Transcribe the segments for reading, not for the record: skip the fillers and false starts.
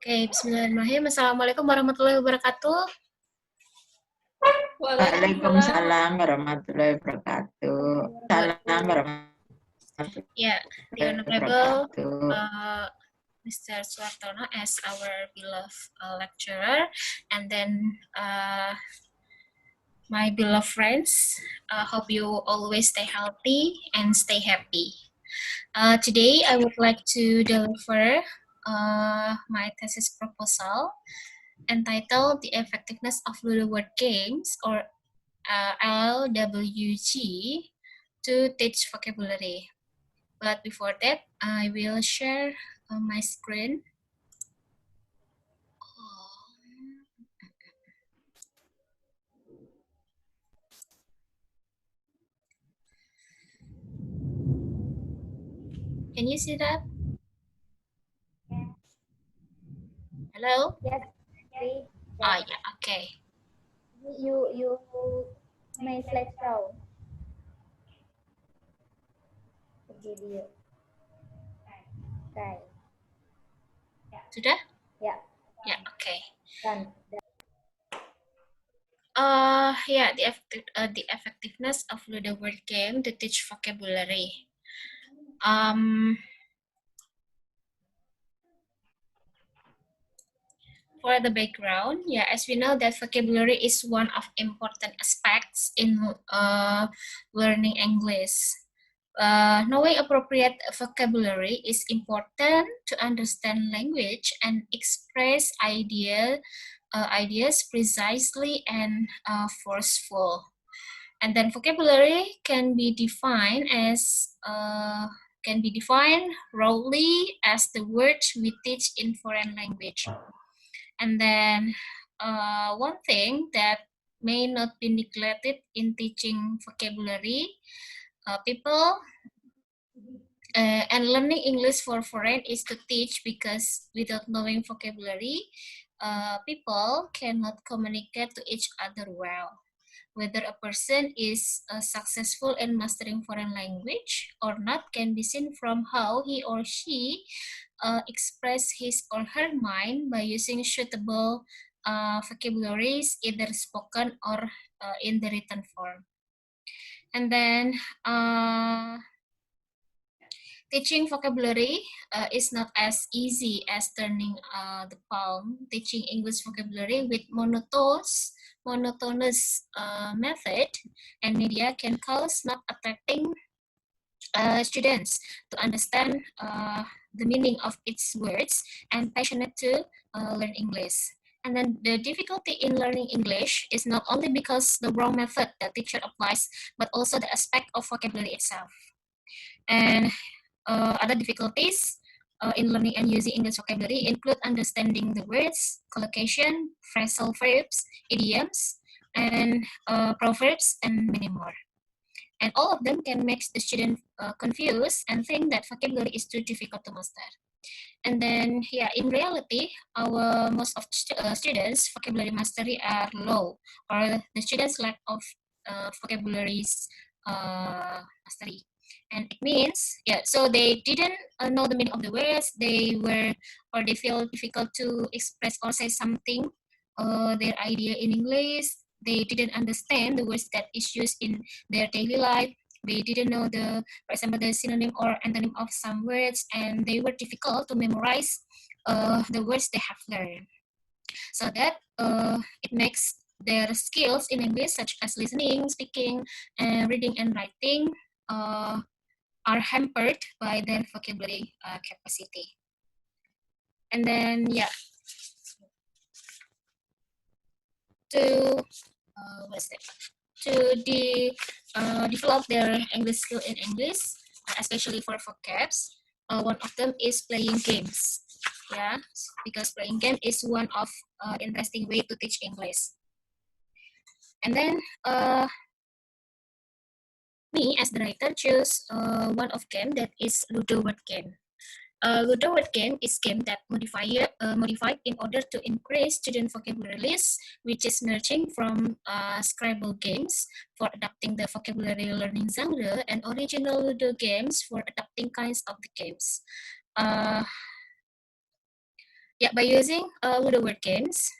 Oke, bismillahirrahmanirrahim. Assalamualaikum warahmatullahi wabarakatuh. Waalaikumsalam warahmatullahi wabarakatuh. Salam Ya, the warahmatullahi Honorable wabarakatuh. Mr. Suartono as our beloved lecturer, and then my beloved friends. Hope you always stay healthy and stay happy. Today, I would like to deliver my thesis proposal entitled "The Effectiveness of Ludo Word Games" or LWG to teach vocabulary. But before that, I will share my screen. Can you see that? Hello? Yes, see. Oh, yeah, okay. You main slideshow. Video. Okay. Sudah? Yeah. Yeah, okay. Done. Yeah, the effectiveness of Ludo word game to teach vocabulary. For the background, yeah, as we know that vocabulary is one of important aspects in learning English. Knowing appropriate vocabulary is important to understand language and express ideas precisely and forceful. And then vocabulary can be defined roughly as the words we teach in foreign language. And then one thing that may not be neglected in teaching vocabulary, people and learning English for foreign is to teach, because without knowing vocabulary, people cannot communicate to each other well. Whether a person is successful in mastering foreign language or not can be seen from how he or she express his or her mind by using suitable vocabularies, either spoken or in the written form. And then teaching vocabulary is not as easy as turning the palm. Teaching English vocabulary with monotonous method and media can cause not attracting students to understand the meaning of its words and passionate to learn English. And then the difficulty in learning English is not only because the wrong method that teacher applies, but also the aspect of vocabulary itself. And other difficulties in learning and using English vocabulary include understanding the words, collocation, phrasal verbs, idioms, and proverbs, and many more. And all of them can make the student confused and think that vocabulary is too difficult to master. And then, yeah, in reality, most of students' vocabulary mastery are low, or the students' lack of vocabularies mastery. And it means, yeah, so they didn't know the meaning of the words, they feel difficult to express or say something, their idea in English. They didn't understand the words that is used in their daily life. They didn't know for example, the synonym or antonym of some words, and they were difficult to memorize the words they have learned. So that it makes their skills in English, such as listening, speaking, and reading and writing, are hampered by their vocabulary capacity. And then, yeah, to develop their English skill in English, especially for vocabs. One of them is playing games. Yeah, because playing game is one of interesting way to teach English. And then me as the writer choose one of game that is Ludo word game. Ludo word game is game that modified in order to increase student vocabulary list, which is merging from Scrabble games for adapting the vocabulary learning genre and original Ludo games for adapting kinds of the games. Yeah, by using Ludo word games,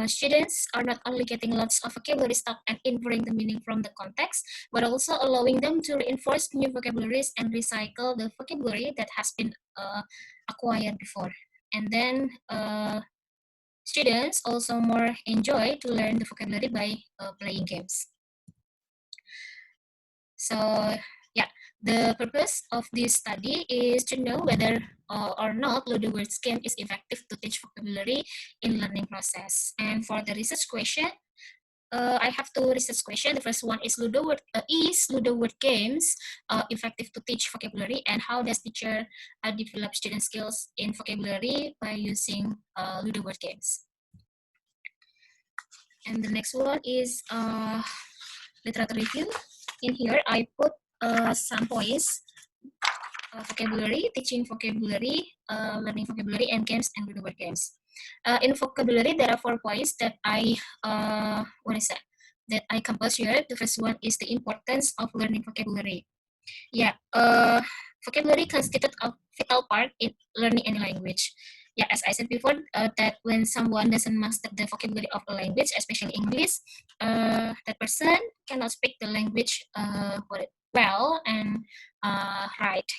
students are not only getting lots of vocabulary stuff and inferring the meaning from the context, but also allowing them to reinforce new vocabularies and recycle the vocabulary that has been acquired before. And then students also more enjoy to learn the vocabulary by playing games. So yeah, the purpose of this study is to know whether or not Ludo Words game is effective to teach vocabulary in learning process. And for the research question, I have two research questions. The first one is Ludo word games effective to teach vocabulary, and how does teacher develop student skills in vocabulary by using Ludo word games? And the next one is literature review. In here, I put some points: vocabulary, teaching vocabulary, learning vocabulary, and games and Ludo word games. In vocabulary, there are 4 points that I that I compose here. The first one is the importance of learning vocabulary. Yeah, vocabulary constitutes a vital part in learning any language. Yeah, as I said before, that when someone doesn't master the vocabulary of a language, especially English, that person cannot speak the language well and right.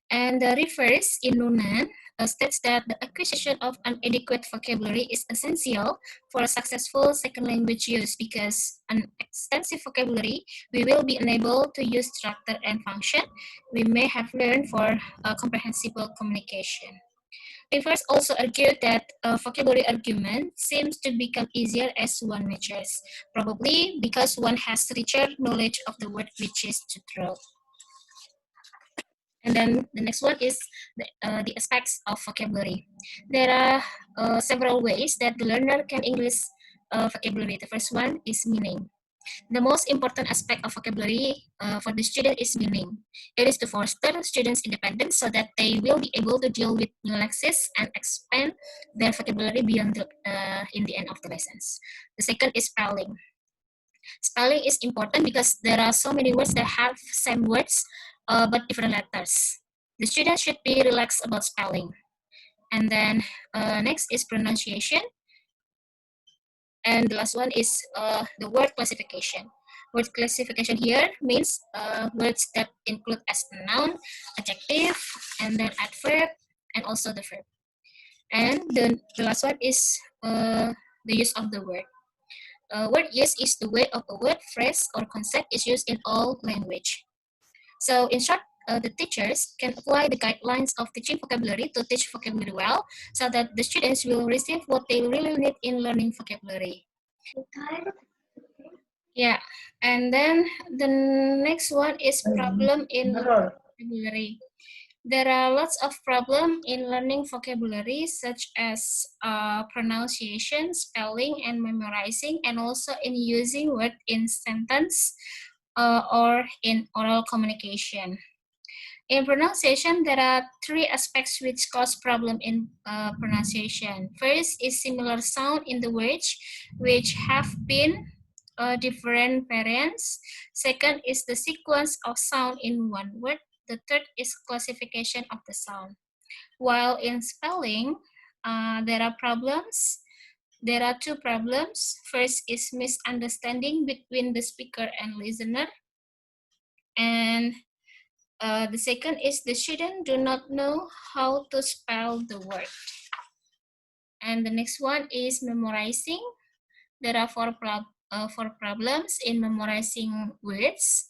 And the reverse in Nunan states that the acquisition of an adequate vocabulary is essential for a successful second language use, because an extensive vocabulary we will be unable to use structure and function we may have learned for comprehensible communication. Rivers also argued that vocabulary argument seems to become easier as one matures, probably because one has richer knowledge of the word which is to throw. And then the next one is the aspects of vocabulary. There are several ways that the learner can English vocabulary. The first one is meaning. The most important aspect of vocabulary for the student is meaning. It is to foster students' independence so that they will be able to deal with new lexemes and expand their vocabulary beyond in the end of the lessons. The second is spelling. Spelling is important because there are so many words that have same words but different letters. The student should be relaxed about spelling. And then next is pronunciation. And the last one is the word classification. Word classification here means words that include as a noun, adjective, and then adverb, and also the verb. And the last one is the use of the word. Word use is the way of a word, phrase, or concept is used in all language. So in short, the teachers can apply the guidelines of teaching vocabulary to teach vocabulary well, so that the students will receive what they really need in learning vocabulary. Yeah, and then the next one is problem in learning vocabulary. There are lots of problems in learning vocabulary, such as pronunciation, spelling, and memorizing, and also in using word in sentence or in oral communication. In pronunciation, there are 3 aspects which cause problem in pronunciation. First is similar sound in the words which have been different variants. Second is the sequence of sound in one word. The third is classification of the sound. While in spelling, there are problems. There are 2 problems. First is misunderstanding between the speaker and listener. And the second is the student do not know how to spell the word. And the next one is memorizing. There are 4 problems in memorizing words.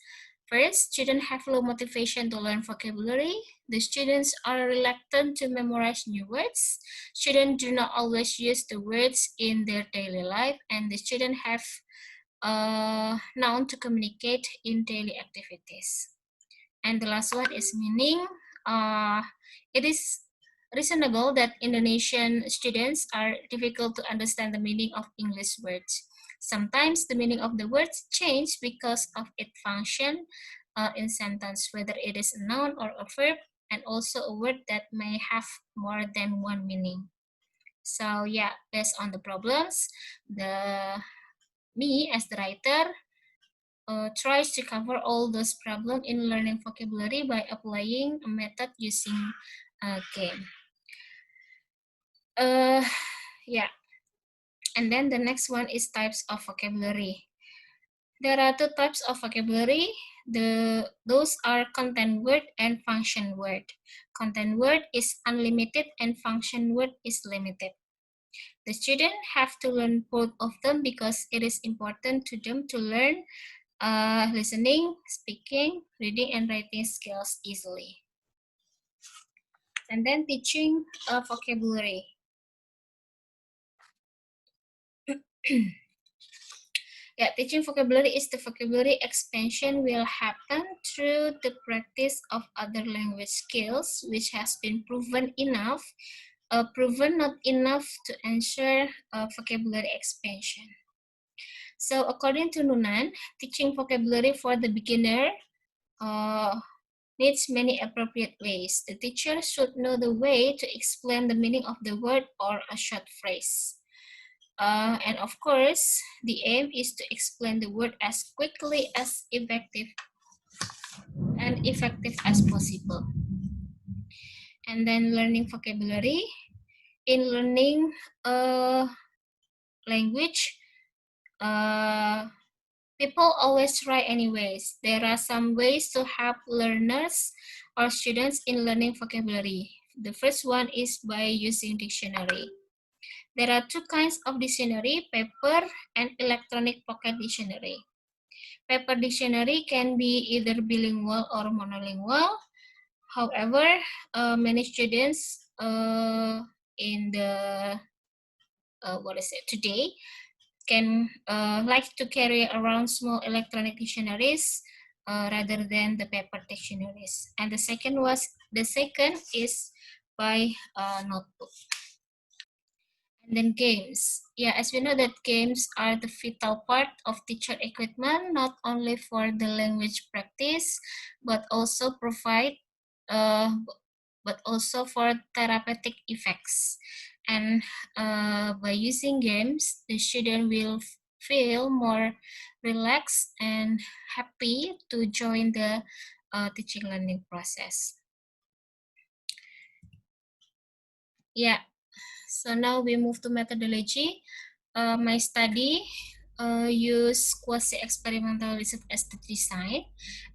First, students have low motivation to learn vocabulary. The students are reluctant to memorize new words. Students do not always use the words in their daily life, and the students have known to communicate in daily activities. And the last one is meaning. It is reasonable that Indonesian students are difficult to understand the meaning of English words. Sometimes the meaning of the words change because of its function in sentence, whether it is a noun or a verb, and also a word that may have more than one meaning. So yeah, based on the problems, me as the writer tries to cover all those problems in learning vocabulary by applying a method using a game. Yeah. And then the next one is types of vocabulary. There are two types of vocabulary. Those are content word and function word. Content word is unlimited and function word is limited. The student have to learn both of them because it is important to them to learn listening, speaking, reading, and writing skills easily. And then teaching vocabulary. Yeah, teaching vocabulary is the vocabulary expansion will happen through the practice of other language skills, which has been proven not enough to ensure vocabulary expansion. So according to Nunan, teaching vocabulary for the beginner needs many appropriate ways. The teacher should know the way to explain the meaning of the word or a short phrase. And of course, the aim is to explain the word as quickly as effective as possible. And then learning vocabulary. In learning a language, people always try anyways. There are some ways to help learners or students in learning vocabulary. The first one is by using dictionary. There are two kinds of dictionary, paper and electronic pocket dictionary. Paper dictionary can be either bilingual or monolingual. However, many students in the today can like to carry around small electronic dictionaries rather than the paper dictionaries. And the second is by notebook. And then games. Yeah, as we know that games are the vital part of teacher equipment, not only for the language practice, but also for therapeutic effects. And by using games, the student will feel more relaxed and happy to join the teaching learning process. Yeah, so now we move to methodology. My study use quasi-experimental research as the design.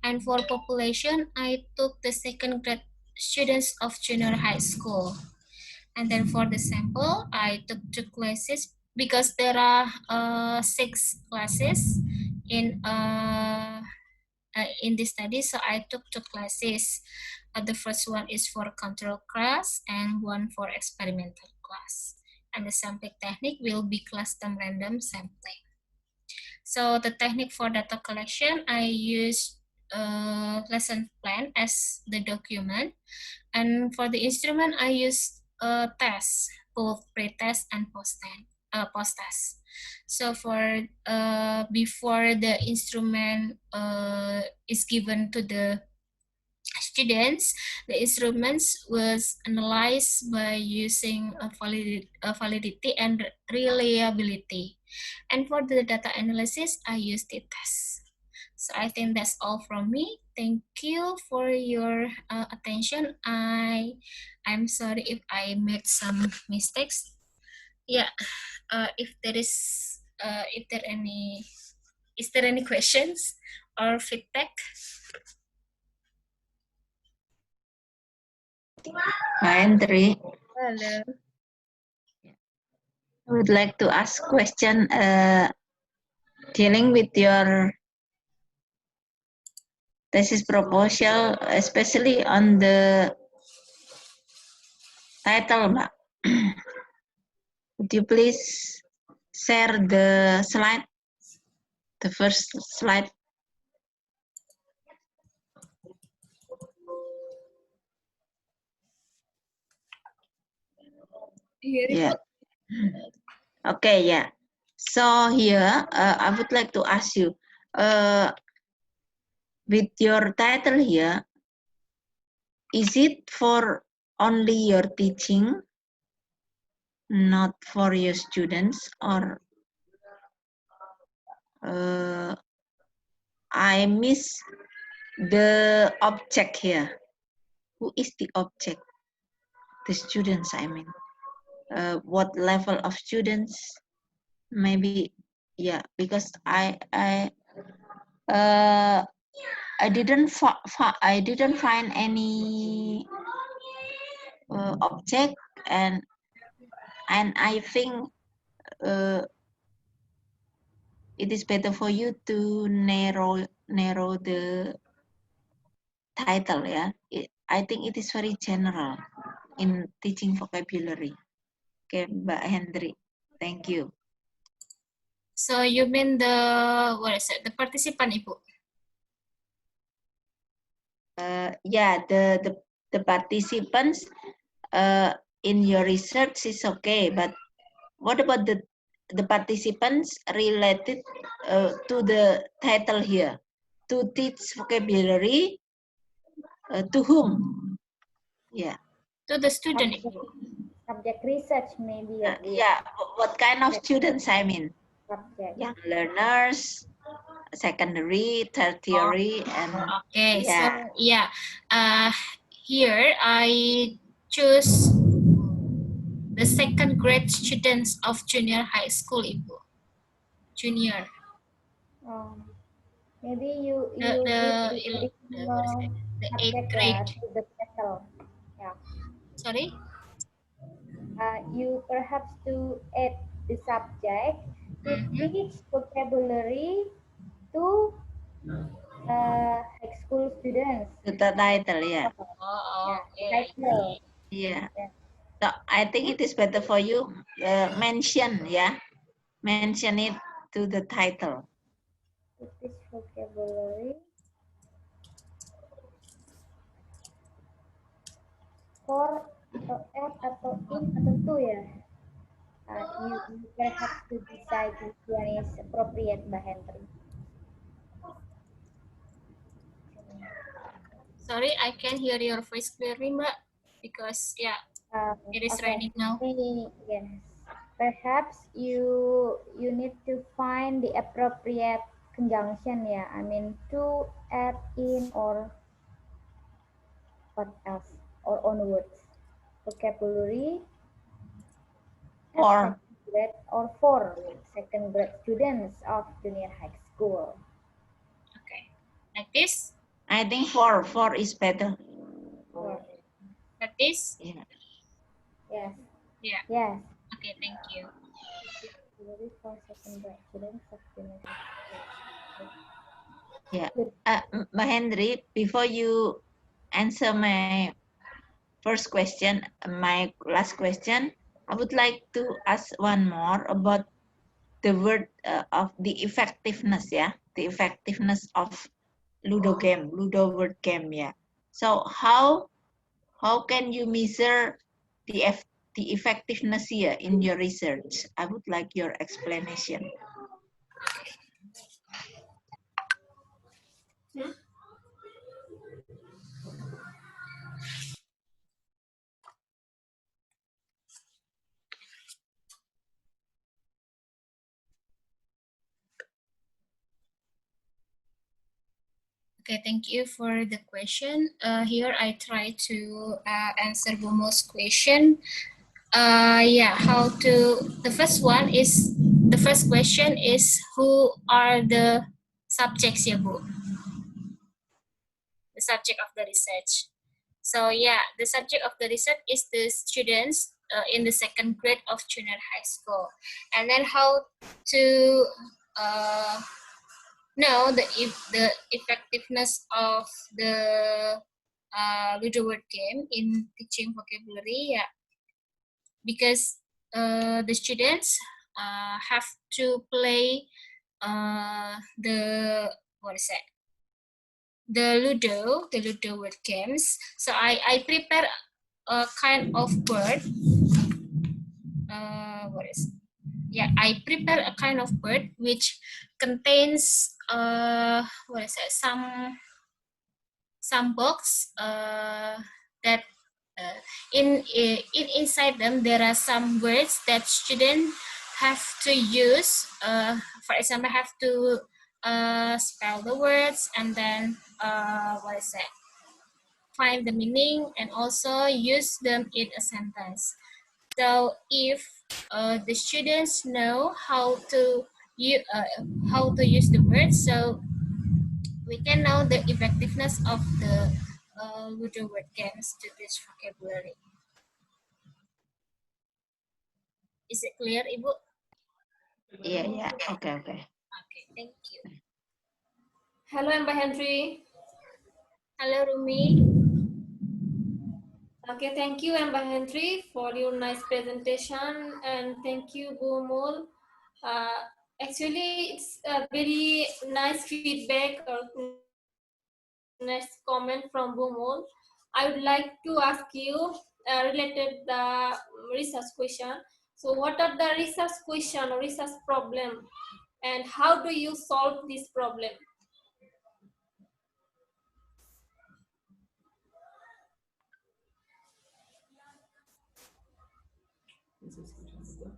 And for population, I took the second grade students of junior high school. And then for the sample, I took 2 classes because there are 6 classes in this study. So I took 2 classes. The first one is for control class and one for experimental class. And the sampling technique will be custom random sampling. So the technique for data collection, I use lesson plan as the document. And for the instrument, I use tests, both pre-test and post-test. So for before the instrument is given to the students, the instruments was analyzed by using validity and reliability. And for the data analysis, I use the test. So I think that's all from me. Thank you for your attention. I'm sorry if I made some mistakes. Yeah, if there is any questions or feedback? Hi, Andri. Hello. I would like to ask question dealing with your thesis proposal, especially on the title, Mbak. Would you please share the slide, the first slide? Yeah. Okay, yeah. So here, I would like to ask you, with your title here, is it for only your teaching, not for your students, or I miss the object here? Who is the object? The students, I mean. what level of students, maybe, yeah, because uh, I didn't find any object, and I think it is better for you to narrow the title, yeah. I think it is very general in teaching vocabulary. Okay, Mbak Hendri, thank you. So you mean the, what is it, the participant, Ibu? Yeah, the participants in your research is okay, but what about the participants related to the title here? To teach vocabulary, to whom? Yeah. To the student, Subject, Ibu. subject research maybe ya, Bu. Yeah. What kind of students? I mean, Subject. young learners, secondary, tertiary, and Okay, so yeah. yeah, here I choose the second grade students of junior high school, Ibu. Junior. Maybe you The give the what is additional it? The eighth subject grade. ya to the title. Yeah. Sorry? You perhaps to add the subject to Mm-hmm. teach vocabulary to high school students. The title, yeah. Oh, Yeah, the okay. title. Yeah. Yeah. So I think it is better for you mention, yeah, mention it to the title. To teach vocabulary for atau at atau in atau to ya. You perhaps to decide which one is appropriate, Mbak Henry. Sorry, I can hear your voice clearly, Mbak, because yeah, it is Okay. raining now. Yes. Perhaps you need to find the appropriate conjunction ya. I mean to, at, in, or what else, or onwards. Vocabulary at Or second grade or for second grade students of junior high school. Okay. Like this? I think four is better. For, Like this? Yeah. yes. Yeah. Yes. Okay, thank you. Vocabulary for second grade students of junior high school. Yeah. Good. Mbak Hendri, before you answer my first question, my last question, I would like to ask one more about the word of the effectiveness, yeah, the effectiveness of Ludo word game, yeah. So how can you measure the effectiveness here in your research? I would like your explanation. Okay, thank you for the question. Here I try to answer Bomo's question. Yeah, how to, the first question is who are the subjects ya, Bu? The subject of the research. So yeah, the subject of the research is the students in the second grade of junior high school. And then how to know the effectiveness of the Ludo word game in teaching vocabulary, yeah, because the students have to play the, what is that, the Ludo word games. So I prepare a kind of word. What is? Yeah, I prepare a kind of word which contains what is it? Some box that inside them there are some words that students have to use. For example, have to spell the words and then what is it? Find the meaning and also use them in a sentence. So if the students know how to use the words, so we can know the effectiveness of the Ludo word games to teach vocabulary. Is it clear, Ibu? Yeah, yeah. Okay, okay. Okay, thank you. Hello, Mbak Henry. Hello, Rumi. Okay, thank you, Mbak Henry, for your nice presentation, and thank you, Bu Mul. Actually, it's a very nice feedback or nice comment from Bu Mul. I would like to ask you related the research question. So, what are the research question or research problem, and how do you solve this problem?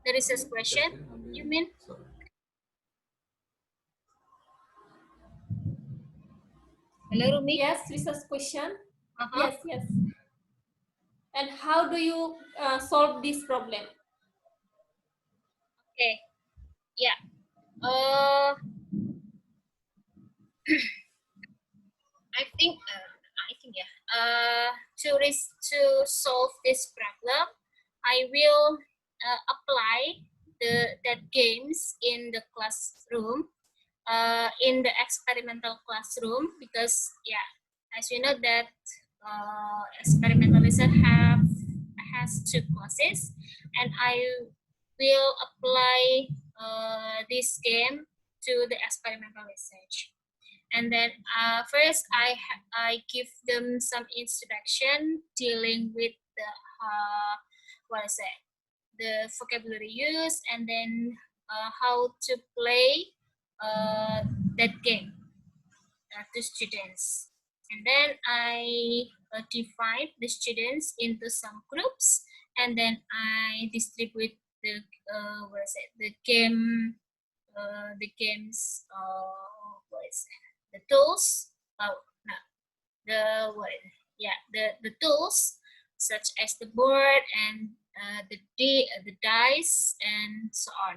The research question, you mean? Hello, Rumi. Yes, research question. Uh-huh. Yes, yes. And how do you solve this problem? Okay. Yeah. Uh, I think yeah. To solve this problem, I will apply that games in the classroom, in the experimental classroom, because yeah, as you know that experimental research has two classes, and I will apply this game to the experimental research. And then first I give them some introduction dealing with the what is it, the vocabulary use, and then how to play that game to students. And then I divide the students into some groups, and then I distribute the what is it, the games what is it, the tools, no, the what yeah, the tools such as the board and the dice and so on.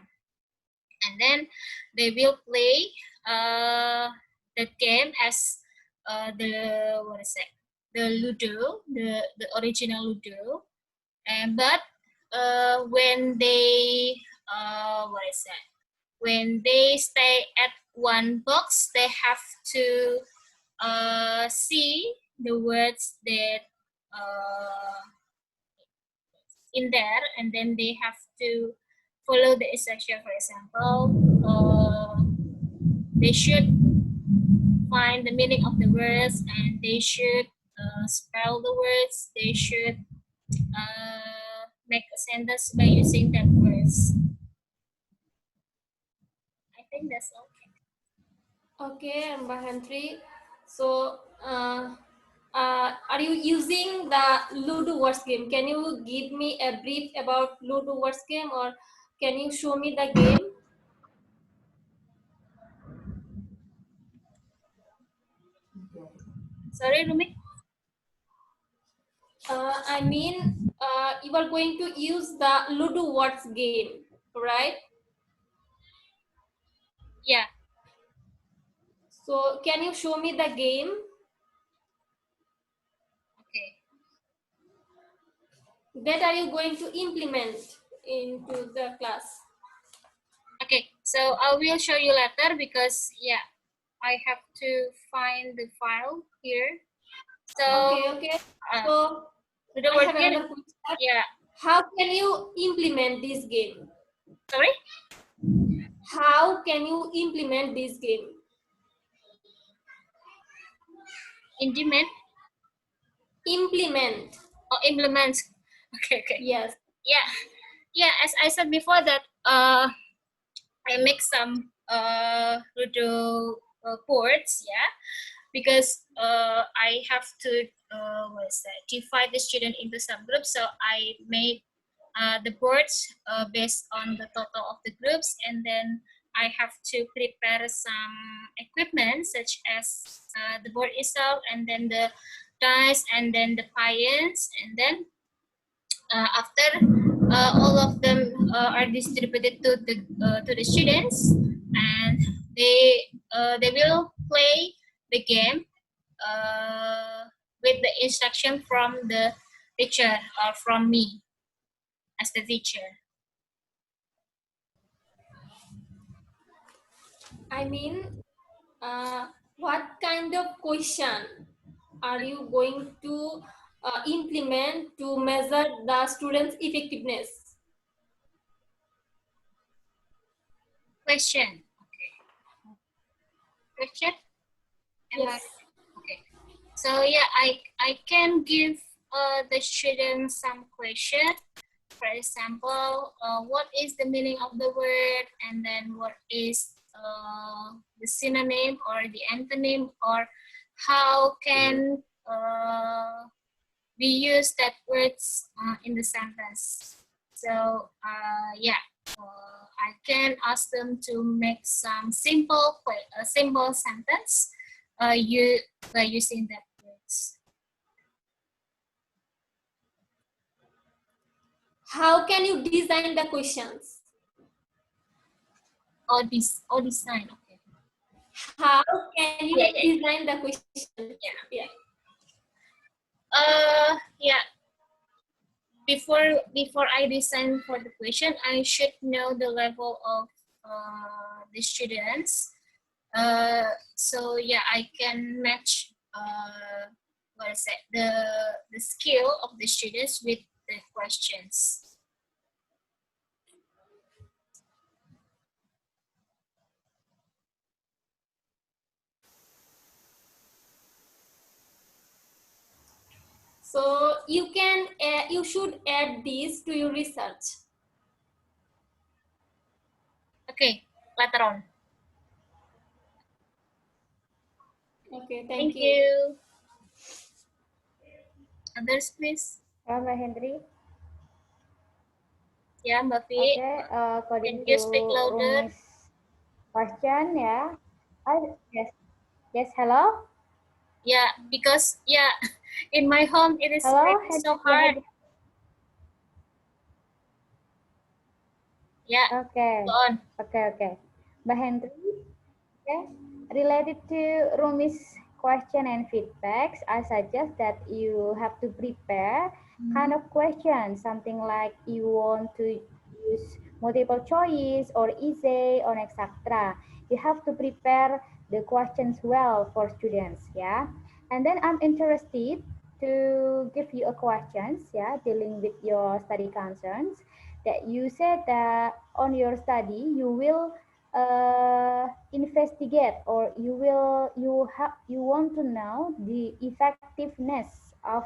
And then they will play that game as the what is it, the Ludo, the original Ludo. And but when they what is that, when they stay at one box, they have to see the words that in there, and then they have to follow the instruction. For example, they should find the meaning of the words, and they should spell the words. They should make a sentence by using that words. I think that's all. Okay, Mbak Henry. So, are you using the Ludo words game? Can you give me a brief about Ludo words game, or can you show me the game? Sorry, Rumi. I mean, you are going to use the Ludo words game, right? Yeah. So, can you show me the game? Okay. That are you going to implement into the class? Okay. So I will show you later, because yeah, I have to find the file here. So Okay. So the I word have game, another question. yeah. How can you implement this game? Sorry. How can you implement this game? Implement. Implement. Oh, implement. Okay. Okay. Yes. Yeah. Yeah. As I said before, that I make some Ludo boards. Yeah, because I have to what is that, divide the student into subgroups. So I made the boards based on the total of the groups, and then I have to prepare some equipment such as the board itself, and then the dice, and then the pairs, and then after all of them are distributed to the students, and they will play the game with the instruction from the teacher or from me as the teacher. I mean, what kind of question are you going to implement to measure the students' effectiveness? Question. Question. Am I Yes. okay? So yeah, I can give the students some question. For example, what is the meaning of the word, and then what is the synonym or the antonym, or how can we use that words in the sentence. So yeah, I can ask them to make some simple sentence by using that words. How can you design the questions? Or design. Okay. How can you Yeah, yeah, design the question? yeah. Yeah. Yeah. Before I design for the question, I should know the level of the students. So yeah, I can match what is it, the skill of the students with the questions. So you should add this to your research. Okay, later on. Okay, thank Thank you. you. Others, please. Mbak Hendri. Yeah, Mbak Fi. Okay, Can according to you speak louder? Rumi's question, yeah. Yes, yes. Hello, Yeah, because yeah, in my home it is hello, really so hard. Yeah, Okay, go on. okay. Mbak Hendri, okay. Related to Rumi's question and feedbacks, I suggest that you have to prepare kind of question, something like you want to use multiple choice or essay or etc. You have to prepare the questions well for students, yeah. And then I'm interested to give you a questions, yeah, dealing with your study concerns. That you said that on your study you will investigate, or you want to know the effectiveness of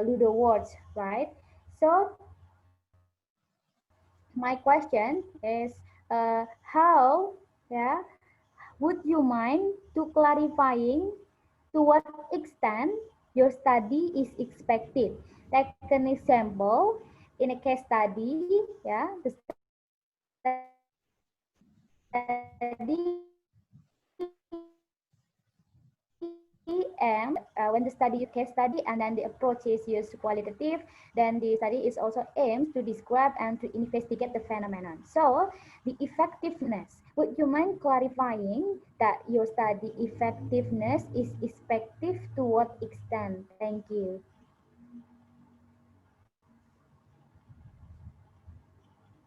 Ludo words, right? So my question is, how, yeah, would you mind to clarifying to what extent your study is expected? Like an example, in a case study, yeah, the study when the study use case study and then the approach is used qualitative, then the study is also aims to describe and to investigate the phenomenon. So the effectiveness, would you mind clarifying that your study effectiveness is effective to what extent? Thank you.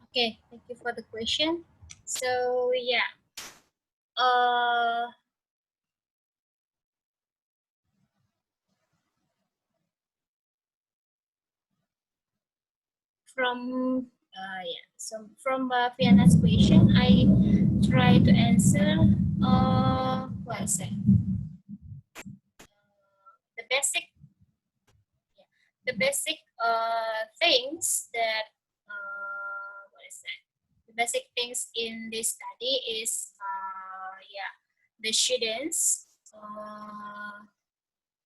Okay, thank you for the question. So yeah, uh, from yeah, so from Fiana's question, I try to answer. What is it? The basic, yeah, the basic things that what is that? The basic things in this study is yeah, the students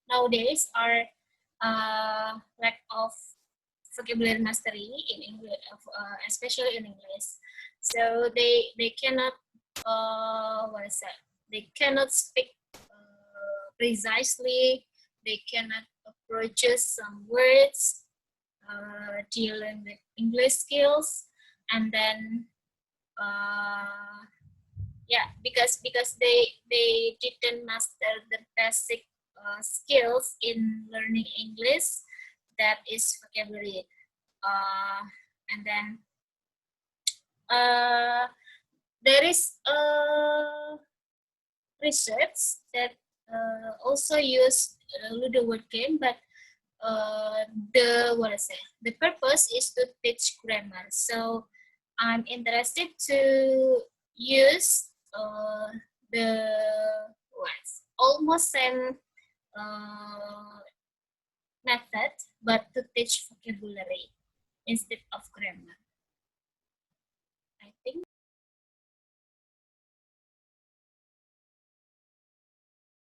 nowadays are lack of vocabulary mastery in English, especially in English. So they cannot what is that? They cannot speak precisely. They cannot approach some words dealing with English skills, and then yeah, because they didn't master the basic skills in learning English, that is vocabulary. And then there is research that also use Ludo word game, but the purpose is to teach grammar. So I'm interested to use the almost same method, but to teach vocabulary instead of grammar.